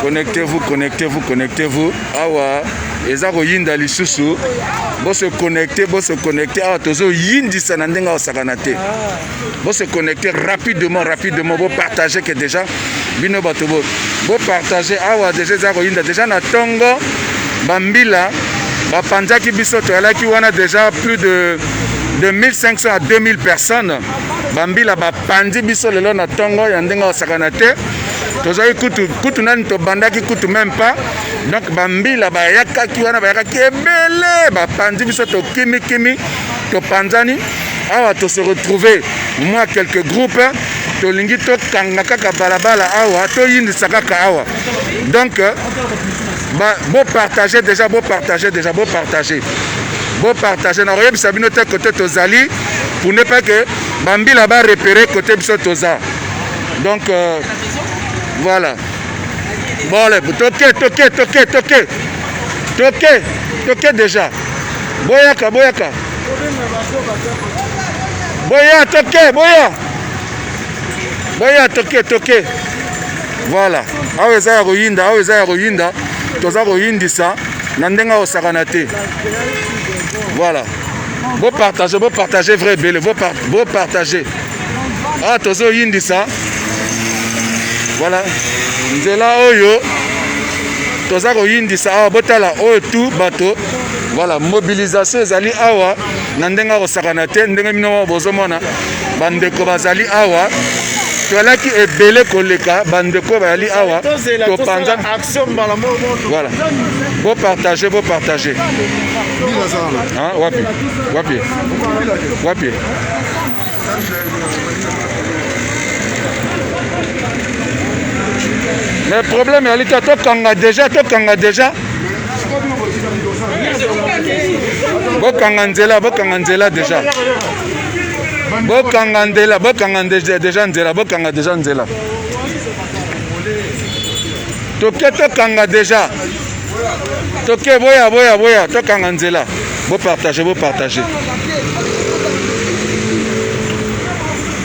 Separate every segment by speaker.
Speaker 1: Connectez-vous, connectez-vous, connectez-vous. Awa, ezako yinda lisusu. Bo se connecter, awa tozo yindi sanandenga osakanate. Bo se connecter rapidement, bo partager que déjà bino batobo. Bo partager awa déjà ezako yinda déjà na tongo bambila ba panjaki biso to alaki wana déjà plus de 1500 à 2000 personnes. Bambila ba pandi biso lelo na tongo ya ndenga osakanate. Tozali kutu nani to bandaki kutu même pas. Donc bambila ba yakaki wana ba yakaki ebele ba pandi biso to kimi to panzani. Awa to se retrouver moi quelques groupes to lingi to kanga kaka balabala awa to yindisa kaka awa. Donc beau partager déjà, beau partager. Beau partager. Na royeb sabino te côté tozali pour ne pas que bambila ba repérer côté biso toza. Donc voilà. Bon, toquez déjà. Boyaka. Boya, toquez. Voilà. Aweza ya royinda. Toza royindisa. Nandenga osakanate. Voilà. Beau partager vrai belle. Beau partager. Ah, tozo yindisa. Voilà. Nzela oyo toza koyindisa awa botala oyo tout bato. Voilà, mobilisation ezali awa na ndenga kosakana te ndenge mino bozomona bandeko bazali awa toalaki ebele koleka bandeko bazali awa to panza action mbala mo. Voilà. Beau partager. Hein, wapi. Le problème est que tu kanga déjà. Bokanga nzela déjà. Bokanga déjà nzela. Toke kanga déjà. Toke boya, tokanga nzela. Beau partager.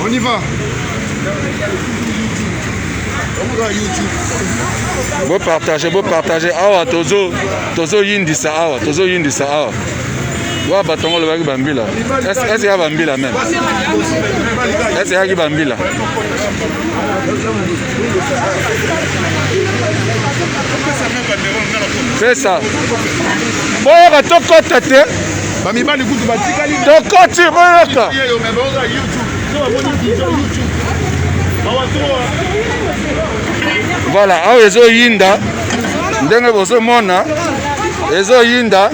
Speaker 2: On y va.
Speaker 1: Beau partager. Awa tozo yindisa awa. Wa batongo le baki bambila. Est-ce ya bambila même? Est-ce ya ki bambila? C'est ça. Boya tokota te.
Speaker 2: Bamibali kutu batikali.
Speaker 1: Tokoti boya. Voilà, awa ezo yinda ndenge bozo mona ezo yinda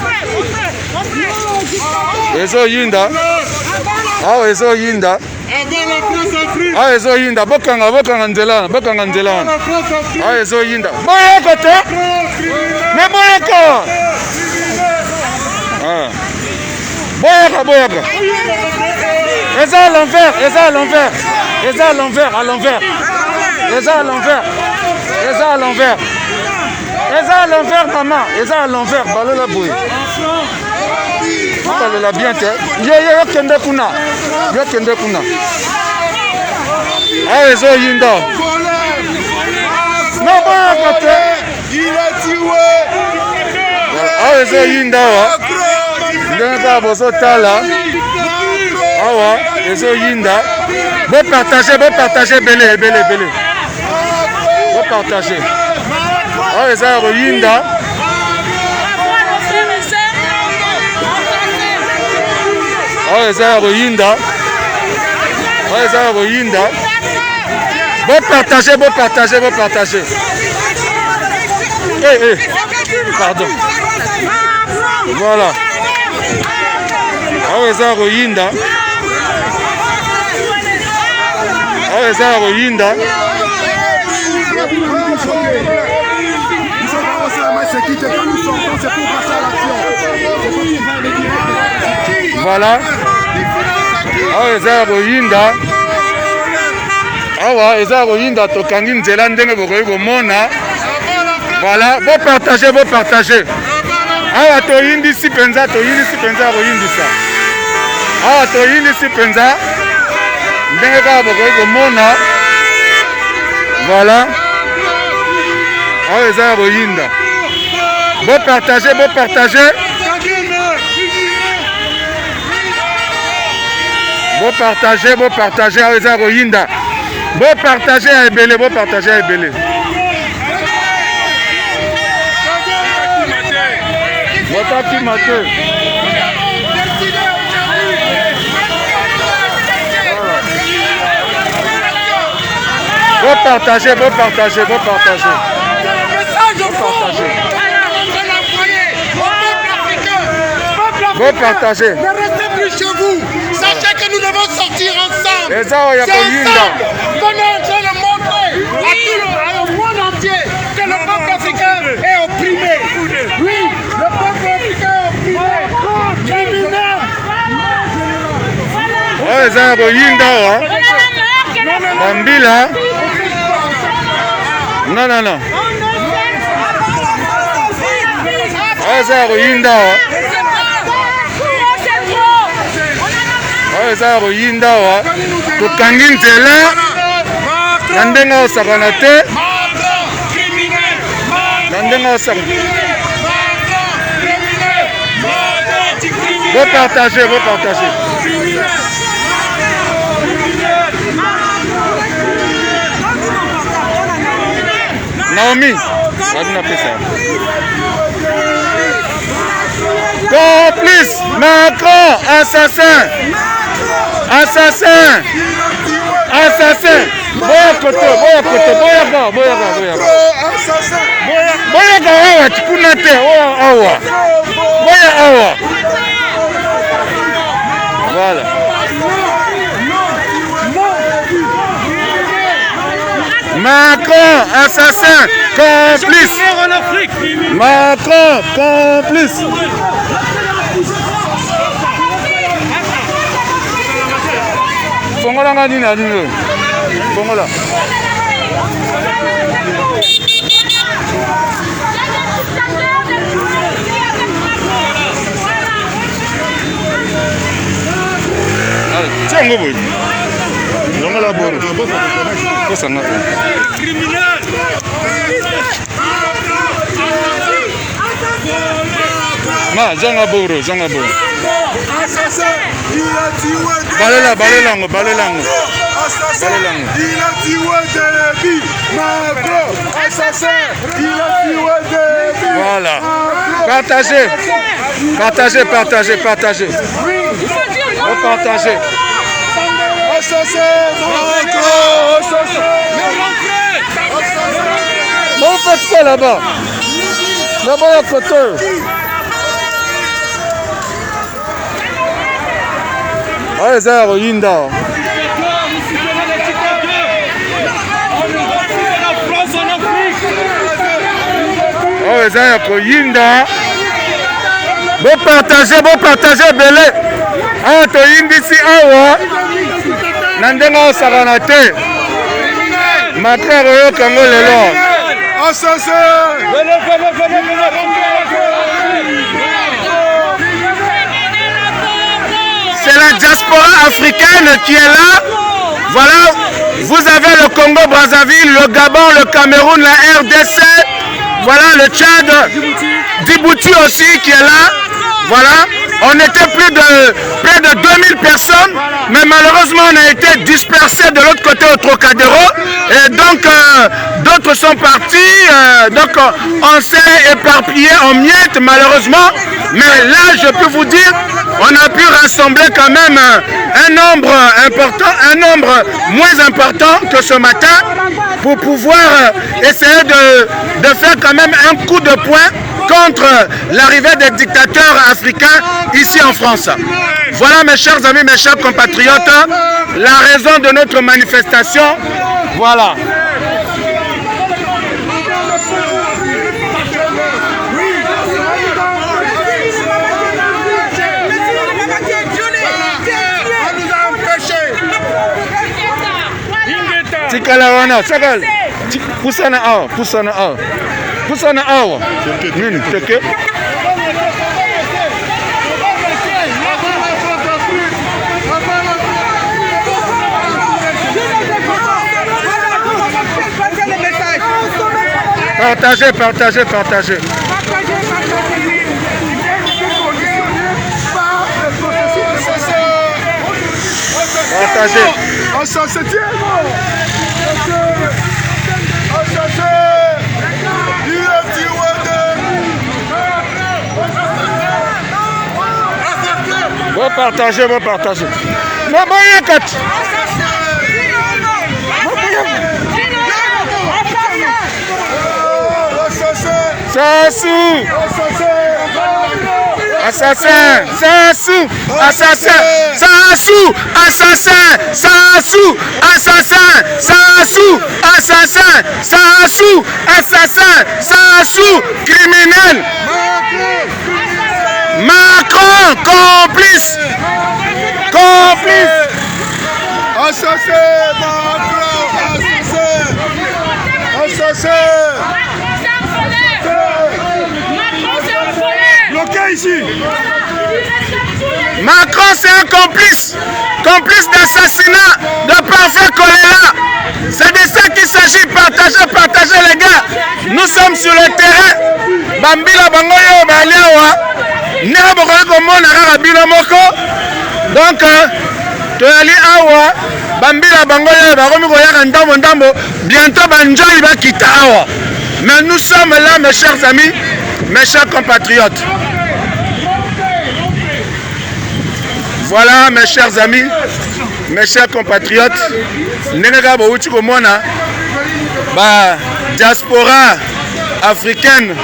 Speaker 1: awa ezo yinda bokanga nzela awa ezo yinda boyoko te me boyoko boyaka eza à l'envers maman, eza à l'envers balola boy. Balola bien te. Yo kende kuna. Ah ezo yinda. Non boya te. Il a tué. Ah ezo yinda wa. Ndanga bozo tala. Awa ezo yinda. Beau partager belé. Beau partager. Ah eza royinda. Beau partager. Pardon. Voilà. Ah eza royinda. Voilà. Awa eza royinda tokangi nzela ndenge bokoki komona. Voilà, beau partager. Awa toyindisi penza royindisa. Awa toyindisi penza ndenge kaka bokoki komona. Voilà. awa eza ya koyinda bopartage bopartage bopartage bopartage awa eza ya koyinda bopartage ya ebele bopartage ya ebele botakima te bopartage bopartage bopartage bopartage.
Speaker 2: Ne restez plus chez vous. Sachez que nous devons sortir ensemble.
Speaker 1: C'est ensemble
Speaker 2: qu'on est en train de montrer au monde entier que le peuple africain est opprimé. Oui, le peuple africain est opprimé. Criminel.
Speaker 1: Oh, c'est un Royinda. Bambila. Non, non, non. Oh, c'est un Royinda. eza ya koyinda awa tokangi nzela na ndenge osakana te na ndenge osakana bopartage bopartage Naomi wadi napesa complice Macron assassin assassin assassin boya koto boyaka awa tikuna te oya awa boya awa voilà Macron assassin complice Macron complice Fongola ngani na nini? Fongola. Tiens ngobo. Fongola boro. Kosa ngata. Criminel. Ma janga boro. Assassin, il a tué Balélango.
Speaker 2: Assassin, il a tué des vies. Macron, assassin, il a tué des vies.
Speaker 1: Voilà. Partagez. Partagez. Partagez.
Speaker 2: Assassin, Macron, assassin.
Speaker 1: Bon, faites quoi là-bas? Là-bas, à côté. Ah, eza ya koyinda oh eza ya koyinda bopartage ebele awa toyindisi awa na ndenge osakana te Macron akoyoka yango lelo c'est la diaspora africaine qui est là. Voilà, vous avez le Congo-Brazzaville, le Gabon, le Cameroun, la RDC. Voilà, le Tchad, Djibouti aussi qui est là. Voilà, on était plus de 2000 personnes, mais malheureusement on a été dispersés de l'autre côté au Trocadéro. Et donc d'autres sont partis, donc on s'est éparpillé en miettes malheureusement. Mais là je peux vous dire, on a pu rassembler quand même un nombre important, un nombre moins important que ce matin pour pouvoir essayer de faire quand même un coup de poing contre l'arrivée des dictateurs africains ici en France. Voilà mes chers amis, mes chers compatriotes, la raison de notre manifestation. Voilà. Tikala wana, sakal. Pusana awa. Pusana awa. Nini teke? Partagez, partagez, partagez. Partagez. Vous partagez, vous partagez. Sassou! Assassin! Sassou! Assassin! Sassou! Assassin! Sassou! Assassin! Sassou! Assassin! Sassou! Assassin! Sassou! Criminel! Macron! Complice! Complice!
Speaker 2: Assassin! Macron! Assassin! Assassin! Ici.
Speaker 1: Macron c'est un complice d'assassinat de parfait Kolela. C'est de ça qu'il s'agit. Partagez, partagez les gars. Nous sommes sur le terrain. Bambila bangoyo baliawa. Nera bokoye komona kaka bino moko. Donc toyali awa bambila bangoyo bakomi koyaka ndambo ndambo. Bientôt banjoli bakita awa. Mais nous sommes là mes chers amis, mes chers compatriotes. Voilà mes chers amis, mes chers compatriotes, Nenega Bouti Komona, diaspora africaine,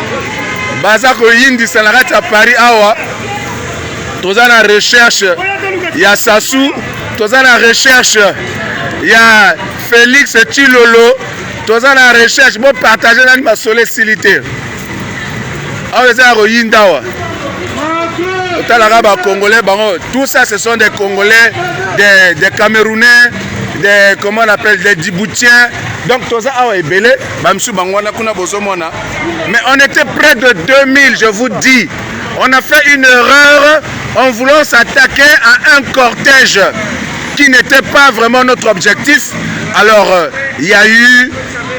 Speaker 1: Bazako Yindi Salarat à Paris Awa, tous en la recherche, il y a Sassou, tous en la recherche, il y a Félix Chilolo, tous en la recherche, pour partager ma sollicité. Tout ça, ce sont des Congolais, des Camerounais, des, comment on appelle, des Djiboutiens. Donc, tout ça, mais on était près de 2000, je vous dis. On a fait une erreur en voulant s'attaquer à un cortège qui n'était pas vraiment notre objectif. Alors, il y a eu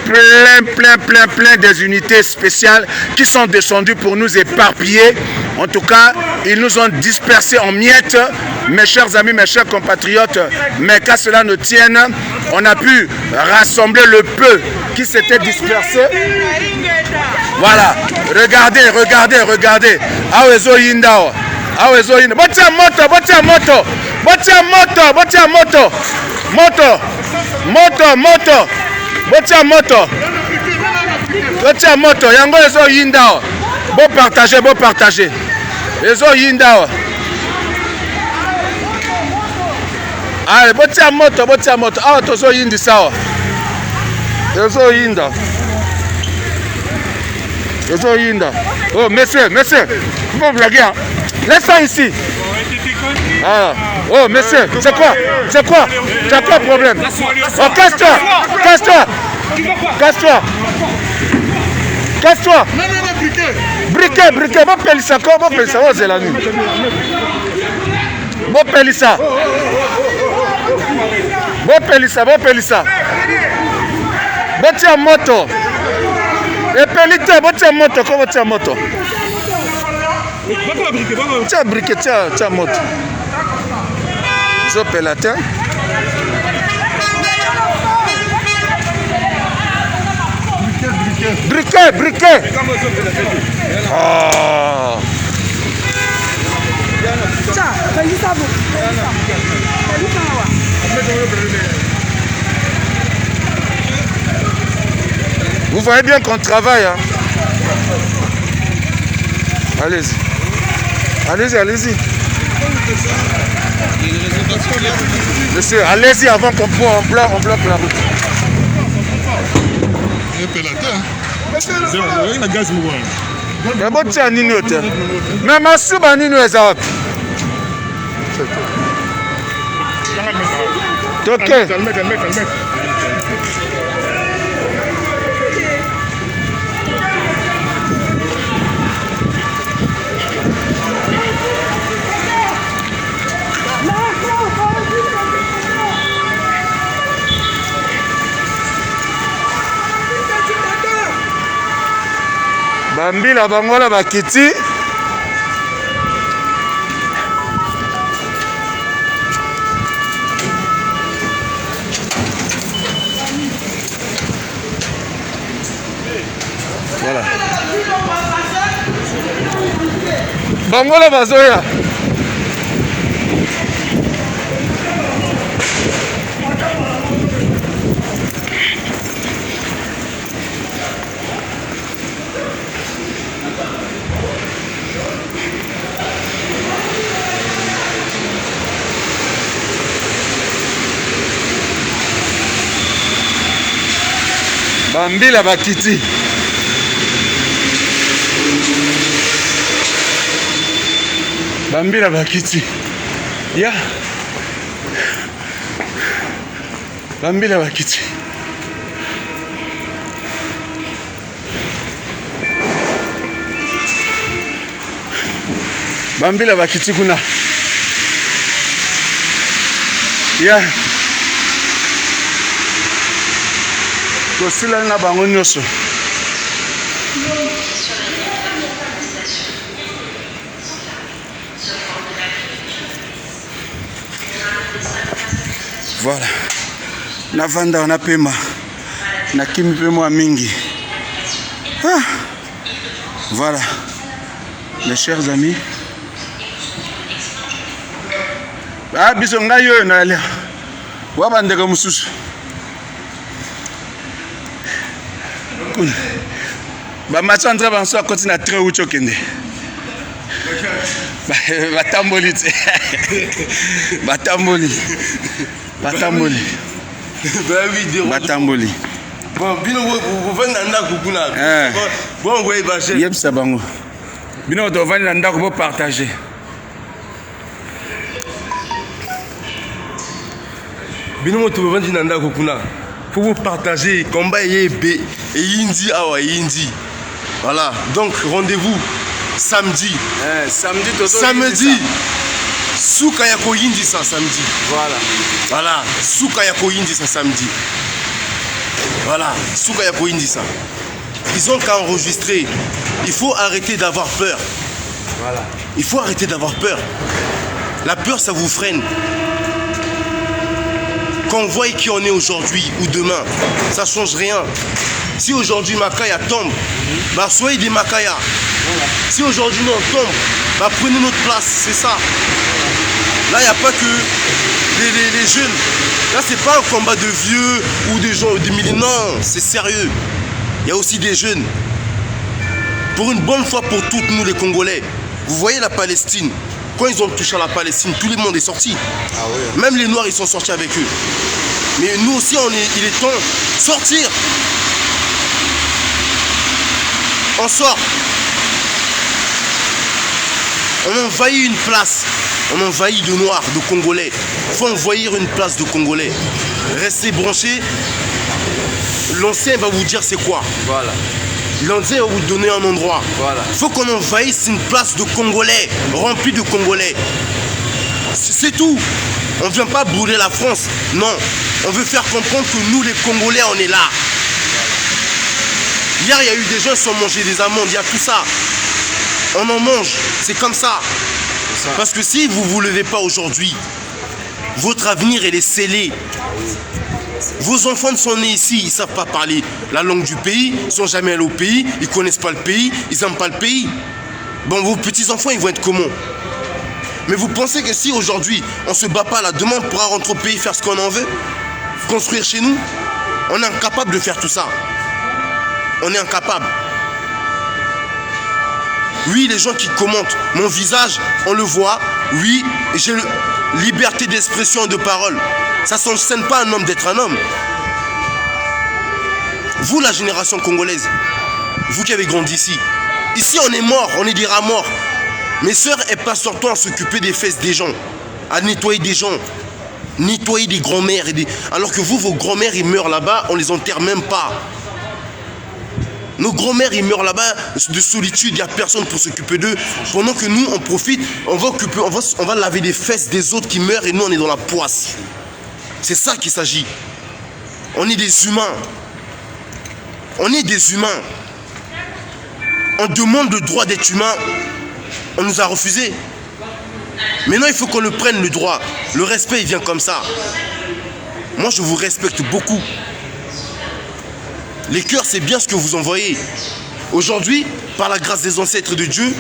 Speaker 1: plein des unités spéciales qui sont descendues pour nous éparpiller. En tout cas, ils nous ont dispersés en miettes, mes chers amis, mes chers compatriotes. Mais qu'à cela ne tienne, on a pu rassembler le peu qui s'était dispersé. Voilà, regardez. Awezo Yindao. Awezo Yindao. Botia moto. Botia moto. Yango Ezo Yindao. Bon partager. Ezo Yindao. Allez, botia moto. Ah, tozo yindi sawa. Ezo Yinda. Oh, monsieur, vous blaguez, hein? Laisse ça ici. Ah. Oh, monsieur, c'est quoi? Tu as quoi problème? Oh, casse-toi.
Speaker 2: Non,
Speaker 1: briquet. Bon pelissa, oh, c'est la nuit. Bon pelissa. Botia moto. Et pelita, botia moto, comment botia moto? Tiens, briquet, tiens, moto. Je pelatin. Briquet. Oh. Vous voyez bien qu'on travaille, hein? Allez-y. Monsieur, allez-y avant qu'on bloque la route. Mais bon, tiens, Nino, mais ma souba Nino est à ok. Bambila bangola bakiti. Voilà. Bangola bazoya. Bambila bakiti. Bambila bakiti. Ya. Bambila bakiti. Bambila bakiti kuna. Ya. Kosila na bango nyoso. Voilà. Navanda on a pema. Na kimi pema mingi. Ah. Voilà. Mes chers amis. Ah biso ngai yo na lia. Wa bandeka mususu. Ba match entre banso a continue très haut chokende. Batamboli. Batamboli. Batamboli. Batamboli.
Speaker 3: Bon, bino vous venez dans la coucuna. Bon, ouais, baché.
Speaker 1: Yep, ça bango. Bino do venir dans la coupe partager.
Speaker 3: Bino tu venir dans la coucuna. Faut vous partager combat et Indi awa Indi. Voilà. Donc rendez-vous samedi. Samedi. Souka yako Indi ça samedi. Voilà. Souka yako Indi ça samedi. Voilà. Souka yako Indi ça. Ils ont qu'à enregistrer. Il faut arrêter d'avoir peur. Voilà. Il faut arrêter d'avoir peur. La peur ça vous freine. Quand on voit qui on est aujourd'hui ou demain, ça ne change rien. Si aujourd'hui Makaya tombe, bah soyez des Makaya. Voilà. Si aujourd'hui nous on tombe, bah prenez notre place, c'est ça. Là il n'y a pas que les jeunes. Là c'est pas un combat de vieux ou des gens, des milliers. Non, c'est sérieux. Il y a aussi des jeunes. Pour une bonne fois pour toutes nous les Congolais, vous voyez la Palestine. Quand ils ont touché à la Palestine, tout le monde est sorti. Ah oui. Même les Noirs, ils sont sortis avec eux. Mais nous aussi, il est temps de sortir. On sort. On envahit une place. On envahit de Noirs, de Congolais. Il faut envahir une place de Congolais. Restez branchés. L'ancien va vous dire c'est quoi. Voilà. L'ancien va vous donner un endroit. Voilà. Il faut qu'on envahisse une place de Congolais, remplie de Congolais. C'est tout. On ne vient pas brûler la France. Non. On veut faire comprendre que nous, les Congolais, on est là. Hier, il y a eu des gens qui sont mangés des amandes. Il y a tout ça. On en mange. C'est comme ça. Parce que si vous ne vous levez pas aujourd'hui, votre avenir, il est scellé. Vos enfants ne sont nés ici, ils ne savent pas parler la langue du pays, ils ne sont jamais allés au pays, ils ne connaissent pas le pays, ils n'aiment pas le pays. Bon, vos petits-enfants, ils vont être comment? Mais vous pensez que si aujourd'hui, on ne se bat pas là, demain, on pourra rentrer au pays, faire ce qu'on en veut, construire chez nous? On est incapable de faire tout ça. On est incapable. Oui, les gens qui commentent mon visage, on le voit. Oui, j'ai liberté d'expression, de parole. Ça ne s'enseigne pas à un homme d'être un homme. Vous, la génération congolaise, vous qui avez grandi ici, ici on est mort, on est des rats morts. Mes soeurs, elles passent leur temps à s'occuper des fesses des gens, à nettoyer des gens, nettoyer des grands-mères. Alors que vous, vos grands-mères, ils meurent là-bas, on les enterre même pas. Nos grands-mères, ils meurent là-bas de solitude, il n'y a personne pour s'occuper d'eux. Pendant que nous, on profite, on va laver les fesses des autres qui meurent et nous, on est dans la poisse. C'est ça qu'il s'agit. On est des humains. On est des humains. On demande le droit d'être humain. On nous a refusé. Maintenant, il faut qu'on le prenne, le droit. Le respect, il vient comme ça. Moi, je vous respecte beaucoup. Les cœurs, c'est bien ce que vous envoyez. Aujourd'hui, par la grâce des ancêtres de Dieu,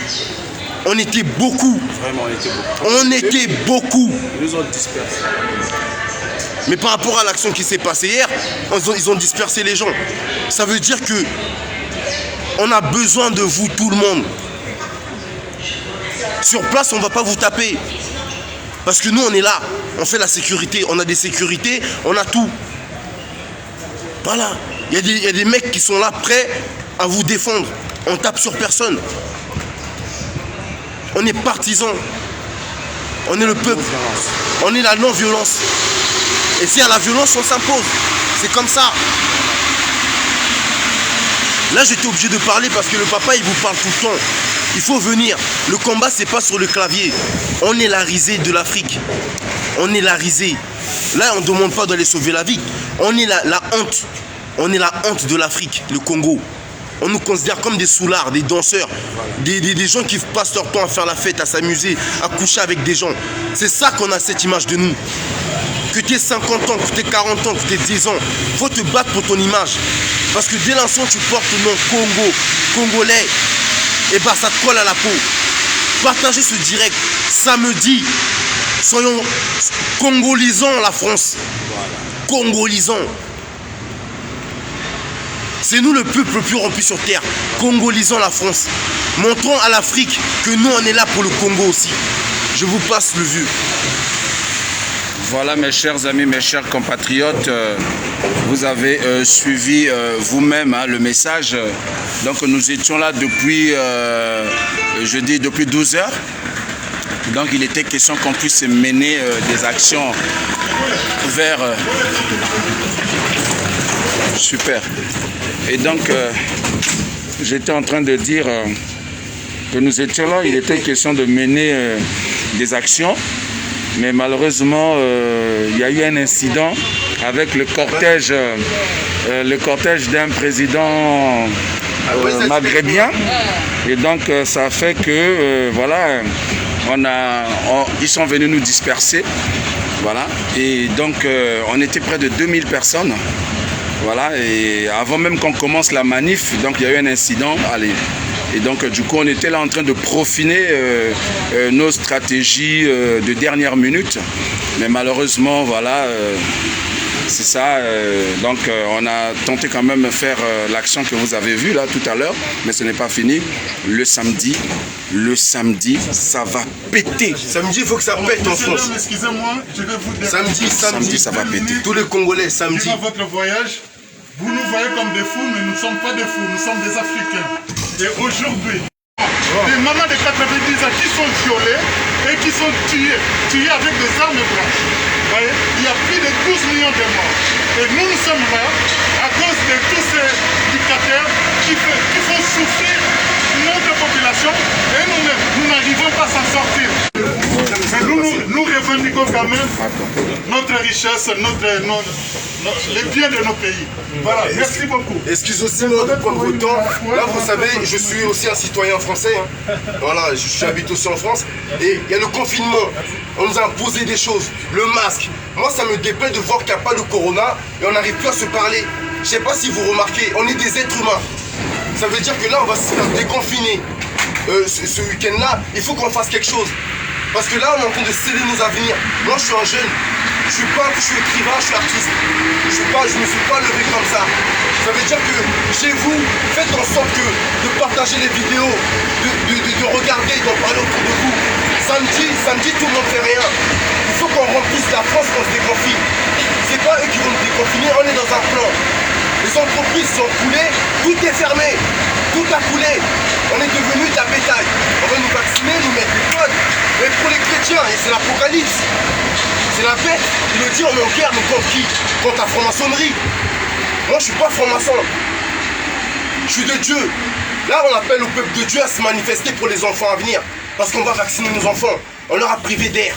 Speaker 3: on était beaucoup.
Speaker 1: Vraiment, on était beaucoup.
Speaker 3: On était beaucoup.
Speaker 1: Ils nous ont dispersés.
Speaker 3: Mais par rapport à l'action qui s'est passée hier, ils ont dispersé les gens. Ça veut dire que on a besoin de vous, tout le monde. Sur place, on ne va pas vous taper. Parce que nous, on est là. On fait la sécurité. On a des sécurités. On a tout. Voilà. Il y a des mecs qui sont là prêts à vous défendre. On tape sur personne. On est partisans. On est le peuple. On est la non-violence. Et s'il y a la violence, on s'impose. C'est comme ça. Là, j'étais obligé de parler parce que le papa, il vous parle tout le temps. Il faut venir. Le combat, c'est pas sur le clavier. On est la risée de l'Afrique. On est la risée. Là, on ne demande pas d'aller sauver la vie. On est la honte. On est la honte de l'Afrique, le Congo. On nous considère comme des soulards, des danseurs, des gens qui passent leur temps à faire la fête, à s'amuser, à coucher avec des gens. C'est ça qu'on a cette image de nous. Que tu aies 50 ans, que tu aies 40 ans, que tu aies 10 ans, il faut te battre pour ton image. Parce que dès l'instant tu portes le nom Congo, Congolais, et bah ça te colle à la peau. Partagez ce direct samedi. Soyons congolisants la France. Congolisants. C'est nous le peuple le plus rempli sur terre. Congolisons la France. Montrons à l'Afrique que nous on est là pour le Congo aussi. Je vous passe le vu.
Speaker 1: Voilà mes chers amis, mes chers compatriotes, vous avez suivi vous-même le message. Donc nous étions là depuis, je dis depuis 12 heures. Donc il était question qu'on puisse mener des actions vers... Super. Et donc j'étais en train de dire que nous étions là, il était question de mener des actions. Mais malheureusement, il y a eu un incident avec le cortège d'un président maghrébien. Et donc, ça fait que, voilà, ils sont venus nous disperser. Voilà. Et donc, on était près de 2000 personnes. Voilà. Et avant même qu'on commence la manif, donc il y a eu un incident. Allez. Et donc, du coup, on était là en train de profiner nos stratégies de dernière minute. Mais malheureusement, voilà, c'est ça. Donc, on a tenté quand même de faire l'action que vous avez vue là tout à l'heure. Mais ce n'est pas fini. Le samedi, ça va péter.
Speaker 3: Samedi, il faut que ça pète en France.
Speaker 2: Excusez-moi, je vais vous dire.
Speaker 3: Samedi,
Speaker 1: ça va péter.
Speaker 3: Tous les Congolais, samedi.
Speaker 2: Durant votre voyage, vous nous voyez comme des fous, mais nous ne sommes pas des fous, nous sommes des Africains. Et aujourd'hui, des mamans de 90 ans qui sont violées et qui sont tuées avec des armes blanches. Vous voyez, il y a plus de 12 millions de morts. Et nous sommes là à cause de tous ces dictateurs qui font souffrir notre population et nous n'arrivons pas à s'en sortir. Mais nous revendiquons quand même notre richesse, les biens de nos pays. Voilà, merci beaucoup.
Speaker 3: Excusez-moi de prendre votre temps. Là, vous savez, je suis aussi un citoyen français. Voilà, j'habite aussi en France. Et il y a le confinement. On nous a imposé des choses. Le masque. Moi, ça me déplaît de voir qu'il n'y a pas de corona et on n'arrive plus à se parler. Je ne sais pas si vous remarquez, on est des êtres humains. Ça veut dire que là, on va se faire déconfiner. Ce week-end-là, il faut qu'on fasse quelque chose. Parce que là, on est en train de sceller nos avenirs. Moi, je suis un jeune. Je suis écrivain, je suis artiste. Je ne me suis pas levé comme ça. Ça veut dire que chez vous, faites en sorte de partager les vidéos, de regarder, d'en parler autour de vous. Samedi, tout le monde fait rien. Il faut qu'on remplisse la France, qu'on se déconfine. C'est pas eux qui vont nous déconfiner, on est dans un plan. Les entreprises sont coulées, tout est fermé, tout a coulé. On est devenu de la bétail. On va nous vacciner, nous mettre des codes. Mais pour les chrétiens, et c'est l'apocalypse, c'est la bête. Il le dit, on est en guerre, mais contre qui? Contre la franc-maçonnerie. Moi, je suis pas franc-maçon. Je suis de Dieu. Là, on appelle au peuple de Dieu à se manifester pour les enfants à venir. Parce qu'on va vacciner nos enfants. On leur a privé d'air.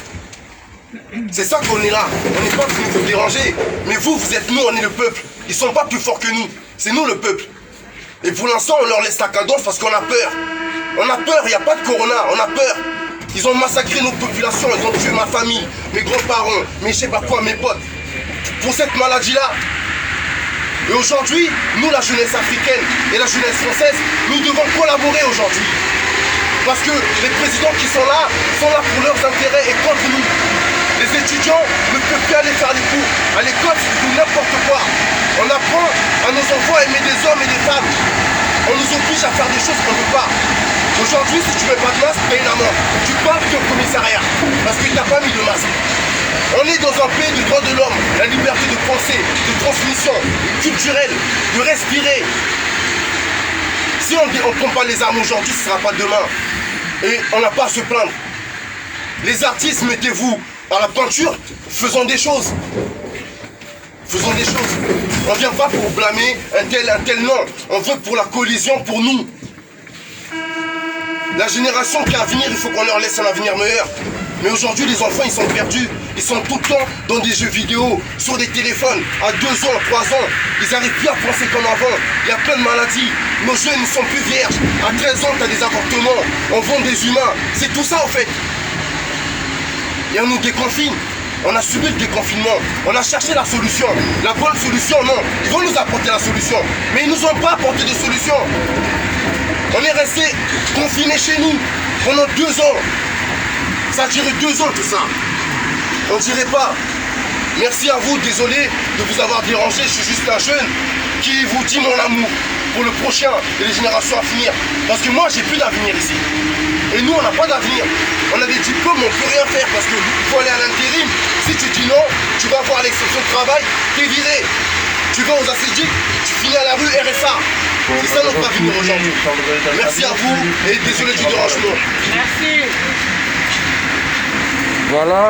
Speaker 3: C'est ça qu'on est là. On n'est pas venu vous déranger. Mais vous êtes nous, on est le peuple. Ils ne sont pas plus forts que nous. C'est nous le peuple. Et pour l'instant, on leur laisse la cadence parce qu'on a peur. On a peur, il n'y a pas de corona, on a peur. Ils ont massacré nos populations, ils ont tué ma famille, mes grands-parents, mes je sais pas quoi, mes potes. Pour cette maladie-là. Et aujourd'hui, nous, la jeunesse africaine et la jeunesse française, nous devons collaborer aujourd'hui. Parce que les présidents qui sont là pour leurs intérêts et contre nous. Les étudiants ne peuvent plus aller faire des cours. À l'école, c'est tout n'importe quoi. On apprend à nos enfants à aimer des hommes et des femmes. On nous oblige à faire des choses qu'on ne veut pas. Aujourd'hui, si tu ne mets pas de masque, paye une amende. Tu pars au commissariat parce que tu n'as pas mis de masque. On est dans un pays du droit de l'homme, la liberté de penser, de transmission, culturelle, de respirer. Si on ne prend pas les armes aujourd'hui, ce ne sera pas demain. Et on n'a pas à se plaindre. Les artistes, mettez-vous à la peinture, faisons des choses. Faisons des choses. On ne vient pas pour blâmer un tel, non. On veut pour la collision, pour nous. La génération qui a à venir, il faut qu'on leur laisse un avenir meilleur. Mais aujourd'hui, les enfants, ils sont perdus. Ils sont tout le temps dans des jeux vidéo, sur des téléphones, à 2 ans, 3 ans. Ils n'arrivent plus à penser comme avant. Il y a plein de maladies. Nos jeunes ne sont plus vierges. À 13 ans, tu as des avortements. On vend des humains. C'est tout ça, en fait. Et on nous déconfine. On a subi le déconfinement. On a cherché la solution. La bonne solution, non. Ils vont nous apporter la solution. Mais ils ne nous ont pas apporté de solution. On est resté confinés chez nous pendant 2 ans. Ça a duré 2 ans tout ça. On ne dirait pas. Merci à vous, désolé de vous avoir dérangé. Je suis juste un jeune qui vous dit mon amour pour le prochain et les générations à venir. Parce que moi, j'ai plus d'avenir ici. Et nous, on n'a pas d'avenir. On a des diplômes, on ne peut rien faire parce qu'il faut aller à l'intérim. Si tu dis non, tu vas voir l'exception de travail, tu es viré. Tu vas aux ACJ, tu finis à la rue RSA. C'est ça notre avenir aujourd'hui. Merci à vous et désolé du dérangement.
Speaker 2: Merci.
Speaker 1: Voilà,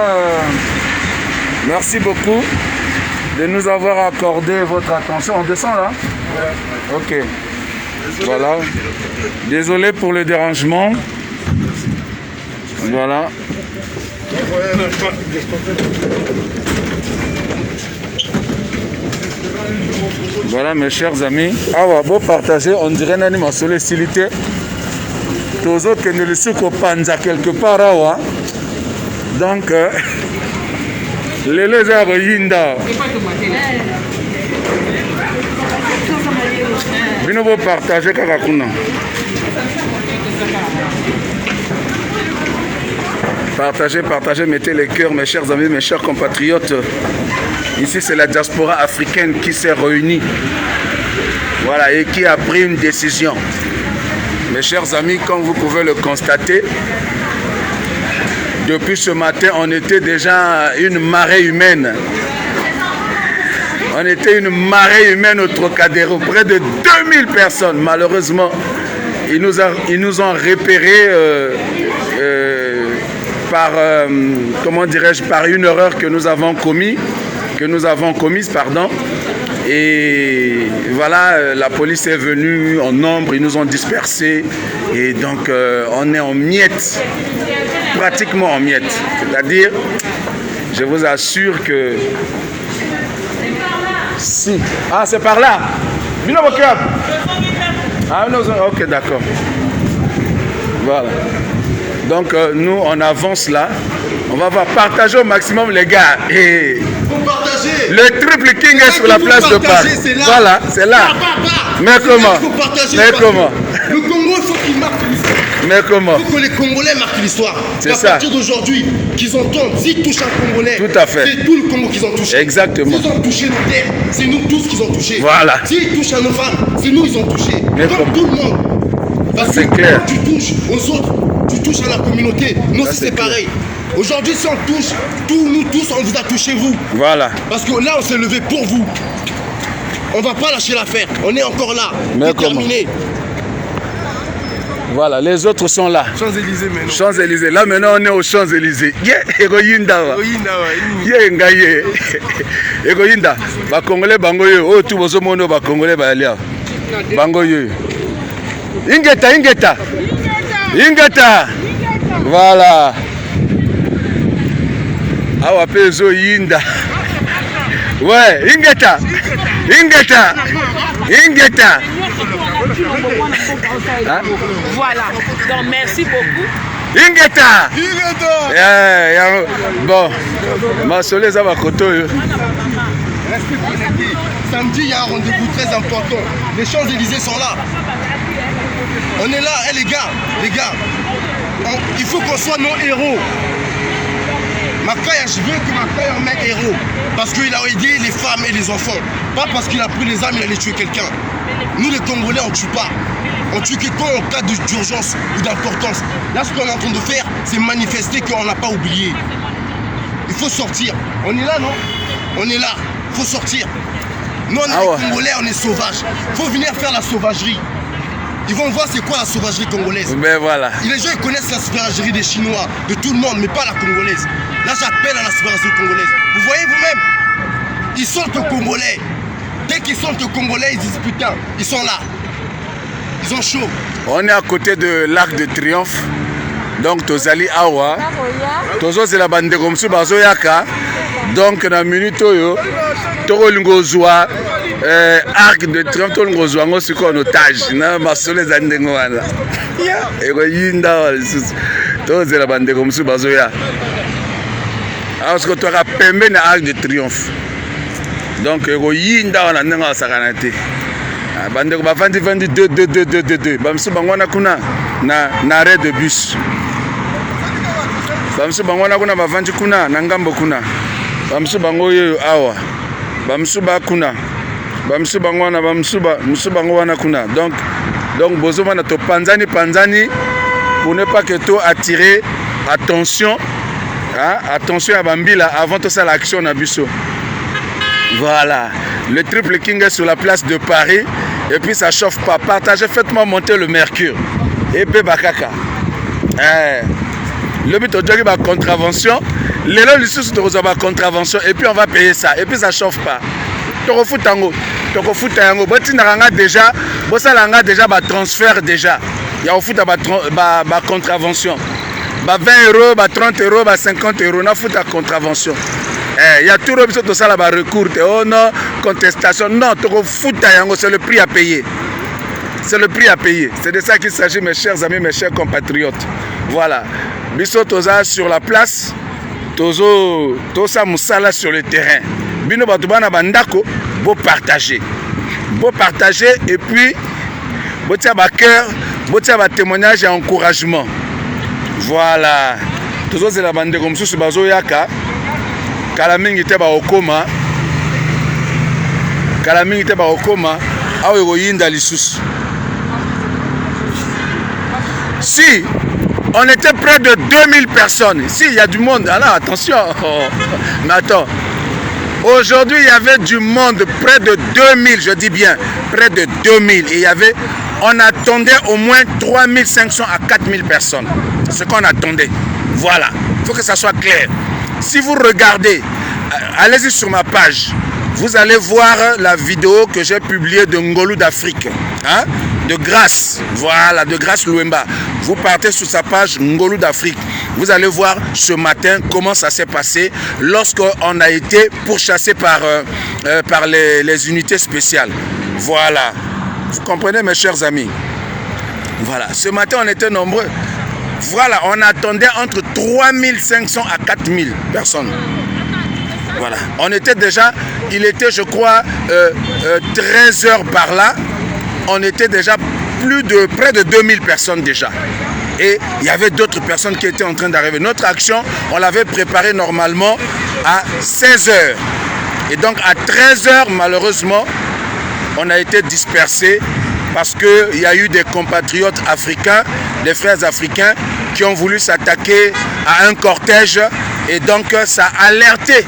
Speaker 1: merci beaucoup de nous avoir accordé votre attention. On descend là? Ok. Voilà. Désolé pour le dérangement. Voilà. Voilà mes chers amis. Ah ouais, bon partager, on dirait nani ma sollicité. Tous autres que nous le sucons panza quelque part là. Donc, les lézards yinda. Bino bo partager kakakuna. Partagez, mettez les cœurs, mes chers amis, mes chers compatriotes. Ici, c'est la diaspora africaine qui s'est réunie. Voilà, et qui a pris une décision. Mes chers amis, comme vous pouvez le constater, depuis ce matin, on était déjà une marée humaine. On était une marée humaine au Trocadéro, près de 2000 personnes. Malheureusement, ils nous ont repérés par, comment dirais-je, par une erreur que nous avons commise, pardon. Et voilà, la police est venue en nombre, ils nous ont dispersés. Et donc, on est en miettes, pratiquement en miettes. C'est-à-dire, je vous assure que... Si. Ah, c'est par là. Ah, non, ok, d'accord. Voilà. Donc, nous, on avance là. On va partager au maximum, les gars. Et le triple king est sur la place de Paris. Voilà, c'est là. Mais comment? Mais comment?
Speaker 3: Le Congo, il faut qu'il marque l'histoire.
Speaker 1: Mais comment?
Speaker 3: Il faut que les Congolais marquent l'histoire.
Speaker 1: C'est ça.
Speaker 3: À partir d'aujourd'hui, qu'ils entendent, s'ils touchent un Congolais,
Speaker 1: tout à fait.
Speaker 3: C'est tout le Congo qu'ils ont touché.
Speaker 1: Exactement.
Speaker 3: S'ils ont touché nos terres, c'est nous tous qu'ils ont touché.
Speaker 1: Voilà.
Speaker 3: S'ils touchent à nos femmes, c'est nous ils ont touché.
Speaker 1: Mais
Speaker 3: comme tout le monde. Parce que
Speaker 1: clair.
Speaker 3: quand tu touches aux autres, tu touches à la communauté. Nous aussi c'est pareil. Aujourd'hui, si on touche, nous tous, on vous a touché vous.
Speaker 1: Voilà.
Speaker 3: Parce que là, on s'est levé pour vous. On va pas lâcher l'affaire. On est encore là.
Speaker 1: Mais
Speaker 3: déterminé.
Speaker 1: Voilà, les autres sont là.
Speaker 3: Champs-Élysées maintenant.
Speaker 1: Champs-Élysées. Là maintenant on est aux Champs-Élysées. Egoyinda. Yengaye. Egoyinda. Ba Congolais bangoye. Oh tout bozo mono ba Congolais ba alia. Bangoye. Ingeta. Voilà. Awa pezo yinda. Ouais, Ingeta. Ingeta.
Speaker 4: Voilà. Donc merci beaucoup.
Speaker 1: Ingeta. Bon, ma soleil ça va côté.
Speaker 3: Restez connectés. Samedi, il y a un rendez-vous très important. Les Champs-Élysées sont là. On est là, les gars, il faut qu'on soit nos héros. Makaya, je veux que Makaya en mette héros. Parce qu'il a aidé les femmes et les enfants. Pas parce qu'il a pris les armes, il allait tuer quelqu'un. Nous, les Congolais, on ne tue pas. On tue quelqu'un en cas d'urgence ou d'importance. Là, ce qu'on est en train de faire, c'est manifester qu'on n'a pas oublié. Il faut sortir. On est là, non? On est là. Il faut sortir. Nous, on est les Congolais, on est sauvages. Il faut venir faire la sauvagerie. Ils vont voir c'est quoi la sauvagerie congolaise.
Speaker 1: Mais voilà.
Speaker 3: Les gens ils connaissent la sauvagerie des Chinois, de tout le monde, mais pas la congolaise. Là, j'appelle à la sauvagerie congolaise. Vous voyez vous-même, ils sont que Congolais. Dès qu'ils sont que Congolais, ils disent putain, ils sont là. Ils ont chaud.
Speaker 1: On est à côté de l'Arc de Triomphe. Donc, Tozali Awa. Tozo, c'est la bande de Gomsu Bazoyaka. Donc, dans la minute, Toro Lingozwa. Arc de Triomphe, Toro Lingozwa, on se en otage. Na masole zandengoana. Et yinda Tozo, c'est la bande de Gomsu Bazoya. Alors, ce que tu auras permis dans l'Arc de Triomphe. Donc, yinda on a n'enga sakanate. Bande ko bafandi 2 bamsu bangwana kuna na arrêt de bus. Bamsu bangwana kuna bafandi kuna na ngambo kuna. Bamsu bango yo awa. Bamsu ba kuna. Bamsu bangwana bamsu bangwana kuna. Donc bozoma na to panzani pour ne pas que to attirer attention. Hein? Attention à Bambila avant tout ça l'action na biso. Voilà. Le triple king est sur la place de Paris. Et puis ça chauffe pas. Partagez, faites-moi monter le mercure. Et Bakaka. Le but aujourd'hui va contravention. Les lots ici sont en contravention. Et puis on va payer ça. Et puis ça chauffe pas. Toko futango. Botinaranga déjà. Bosalanga déjà ba transfert déjà. Il y a au foot ba contravention. Ba 20 €, 30 €, 50 €. On a foot à contravention. Il y a tout le ça là-bas recours, oh non, contestation, non, c'est le prix à payer. C'est le prix à payer. C'est de ça qu'il s'agit, mes chers amis, mes chers compatriotes. Voilà. Biso Toza sur la place, Tozo Tosa Moussala sur le terrain. Bino Batubana Bandako, beau partager. Beau partager et puis, beau tia ba cœur, beau tia ba témoignage et encouragement. Voilà. Tozo c'est la bande comme ça, Bazo Yaka. Kalamingi te ba okoma awo yinda lisusu. Si on était près de 2000 personnes, si il y a du monde, alors attention. Mais attends, aujourd'hui il y avait du monde, près de 2000, je dis bien près de 2000, et on attendait au moins 3500 à 4000 personnes. C'est ce qu'on attendait. Voilà, il faut que ça soit clair. Si vous regardez, allez-y sur ma page, vous allez voir la vidéo que j'ai publiée de Ngolou d'Afrique, hein? De Grâce, voilà, de Grâce Louemba. Vous partez sur sa page Ngolou d'Afrique. Vous allez voir ce matin comment ça s'est passé lorsqu'on a été pourchassé par les unités spéciales. Voilà, vous comprenez mes chers amis. Voilà, ce matin on était nombreux. Voilà, on attendait entre 3500 à 4000 personnes. Voilà, on était déjà, il était je crois 13 heures par là. On était déjà près de 2000 personnes déjà. Et il y avait d'autres personnes qui étaient en train d'arriver. Notre action, on l'avait préparée normalement à 16 heures. Et donc à 13 heures, malheureusement, on a été dispersés parce qu'il y a eu des compatriotes africains, des frères africains qui ont voulu s'attaquer à un cortège et donc ça a alerté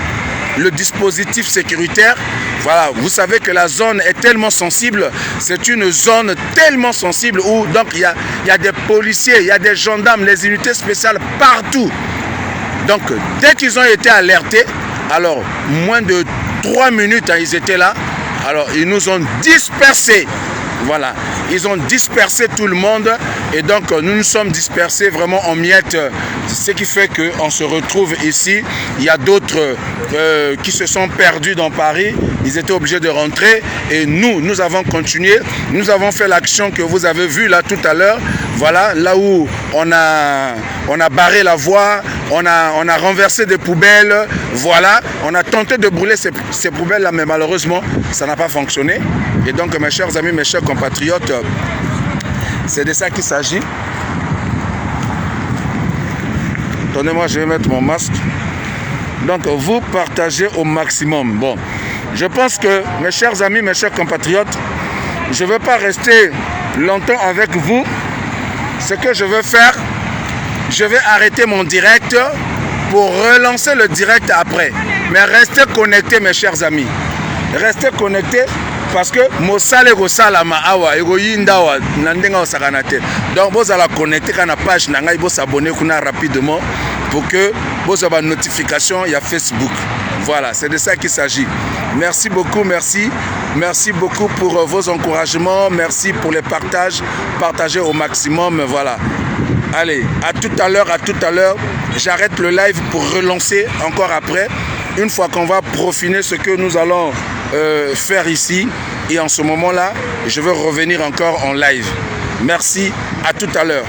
Speaker 1: le dispositif sécuritaire. Voilà, vous savez que la zone est tellement sensible, c'est une zone tellement sensible où donc il y a des policiers, il y a des gendarmes, les unités spéciales partout. Donc dès qu'ils ont été alertés, alors moins de 3 minutes, hein, ils étaient là, alors ils nous ont dispersés. Voilà, ils ont dispersé tout le monde et donc nous nous sommes dispersés vraiment en miettes, ce qui fait qu'on se retrouve ici. Il y a d'autres qui se sont perdus dans Paris, ils étaient obligés de rentrer et nous avons continué, nous avons fait l'action que vous avez vue là tout à l'heure. Voilà, là où on a barré la voie, on a renversé des poubelles, voilà, on a tenté de brûler ces poubelles là, mais malheureusement ça n'a pas fonctionné. Et donc mes chers amis, mes chers compatriotes, c'est de ça qu'il s'agit. Attendez-moi, je vais mettre mon masque. Donc vous partagez au maximum. Bon, je pense que mes chers amis, mes chers compatriotes, je ne vais pas rester longtemps avec vous. Ce que je veux faire, je vais arrêter mon direct pour relancer le direct après. Mais restez connectés mes chers amis. Restez connectés parce que Mosale Gosalama Awa Egoyindawa Nandenga Osaganate. Donc vous allez connecter à la page Nanga, vous s'abonner rapidement pour que vous ayez une notification il y a Facebook. Voilà, c'est de ça qu'il s'agit. Merci beaucoup, merci. Merci beaucoup pour vos encouragements. Merci pour les partages. Partagez au maximum. Voilà. Allez, à tout à l'heure, à tout à l'heure. J'arrête le live pour relancer encore après. Une fois qu'on va profiner ce que nous allons faire ici. Et en ce moment-là, je veux revenir encore en live. Merci, à tout à l'heure.